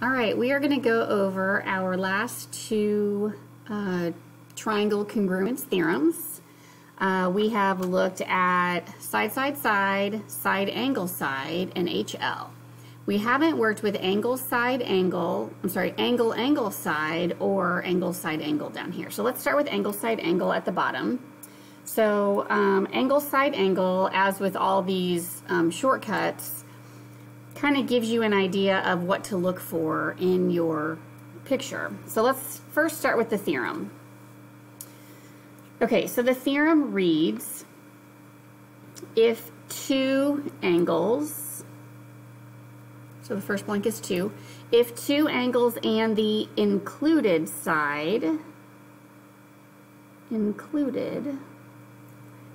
All right, we are going to go over our last two triangle congruence theorems. We have looked at side, side, side, side, angle, side, and HL. We haven't worked with angle, side, angle, angle, angle, side, or angle, side, angle down here. So let's start with angle, side, angle at the bottom. So angle, side, angle, as with all these shortcuts, kind of gives you an idea of what to look for in your picture. So let's first start with the theorem. Okay, so the theorem reads, if two angles, so the first blank is 2, if two angles and the included side,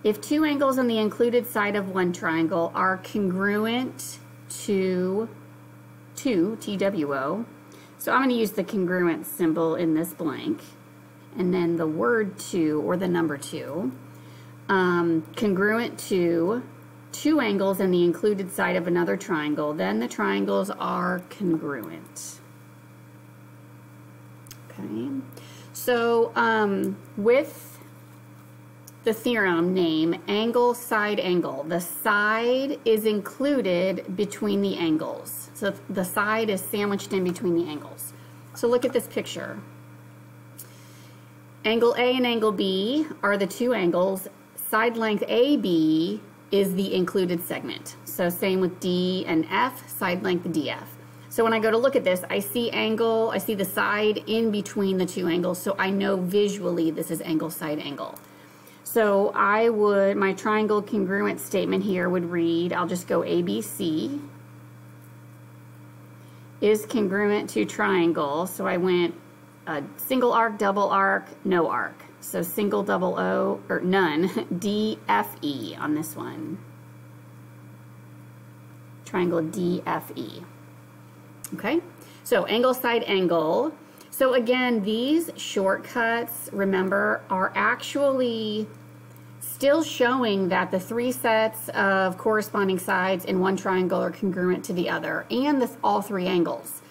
if two angles on the included side of one triangle are congruent to TWO. So I'm going to use the congruent symbol in this blank, and then the word 2 or the number 2. Congruent to two angles and the included side of another triangle, then the triangles are congruent. Okay, so with the theorem name angle, side, angle, the side is included between the angles. So the side is sandwiched in between the angles. So look at this picture. Angle A and angle B are the two angles. Side length AB is the included segment. So same with D and F, side length DF. So when I go to look at this, I see angle, I see the side in between the two angles, so I know visually this is angle, side, angle. So I would, my triangle congruent statement here would read, I'll just go ABC is congruent to triangle. So I went single arc, double arc, no arc. So single, double O, or none, DFE on this one. Triangle DFE. Okay, so angle, side, angle. So again, these shortcuts, remember, are actually still showing that the three sets of corresponding sides in one triangle are congruent to the other, and all three angles.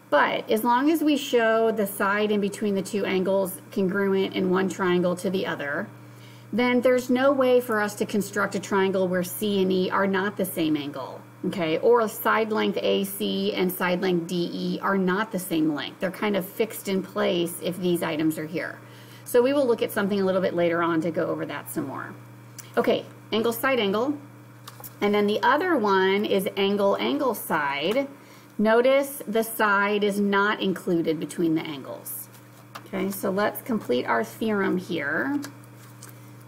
But as long as we show the side in between the two angles congruent in one triangle to the other, then there's no way for us to construct a triangle where C and E are not the same angle. Okay, or side length AC and side length DE are not the same length. They're kind of fixed in place if these items are here. So we will look at something a little bit later on to go over that some more. Okay, angle, side, angle. And then the other one is angle, angle, side. Notice the side is not included between the angles. Okay, so let's complete our theorem here.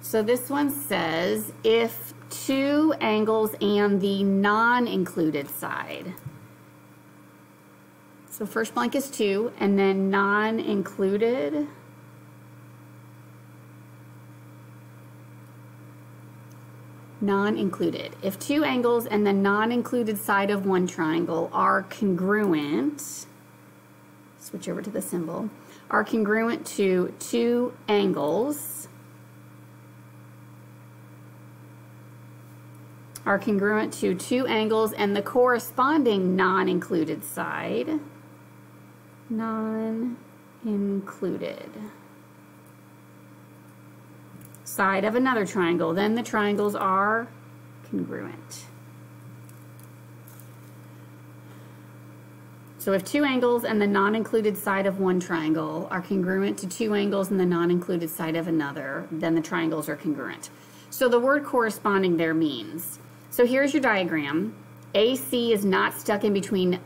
So this one says, if two angles and the non-included side. So first blank is 2, and then non-included. Non-included. If two angles and the non-included side of one triangle are congruent, switch over to the symbol, are congruent to two angles, are congruent to two angles and the corresponding non-included side, non-included side of another triangle, then the triangles are congruent. So if two angles and the non-included side of one triangle are congruent to two angles and the non-included side of another, then the triangles are congruent. So the word corresponding there means, so here's your diagram. AC is not stuck in between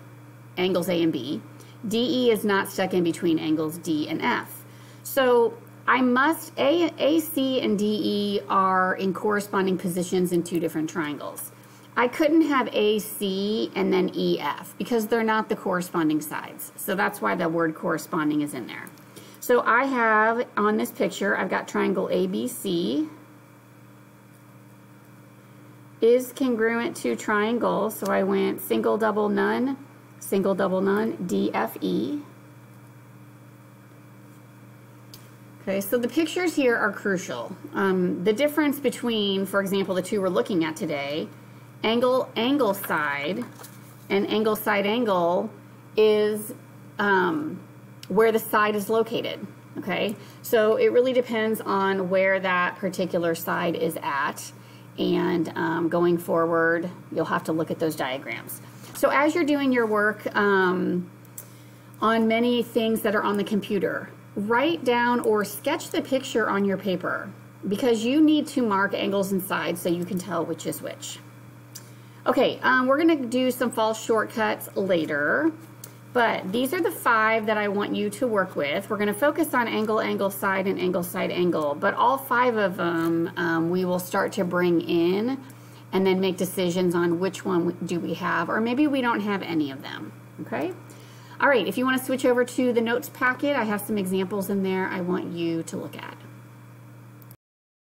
angles A and B. DE is not stuck in between angles D and F. So I must, AC and DE are in corresponding positions in two different triangles. I couldn't have AC and then EF because they're not the corresponding sides. So that's why the word corresponding is in there. So I have, on this picture, I've got triangle ABC is congruent to triangle, so I went single, double, none, DFE. Okay, so the pictures here are crucial. The difference between, for example, the two we're looking at today, angle, angle, side, and angle, side, angle, is where the side is located. Okay, so it really depends on where that particular side is at, and going forward, you'll have to look at those diagrams. So as you're doing your work on many things that are on the computer, write down or sketch the picture on your paper, because you need to mark angles and sides so you can tell which is which. Okay, we're going to do some false shortcuts later, but these are the 5 that I want you to work with. We're going to focus on angle, angle, side, and angle, side, angle, but all 5 of them we will start to bring in and then make decisions on which one do we have, or maybe we don't have any of them, okay? All right, if you want to switch over to the notes packet, I have some examples in there I want you to look at.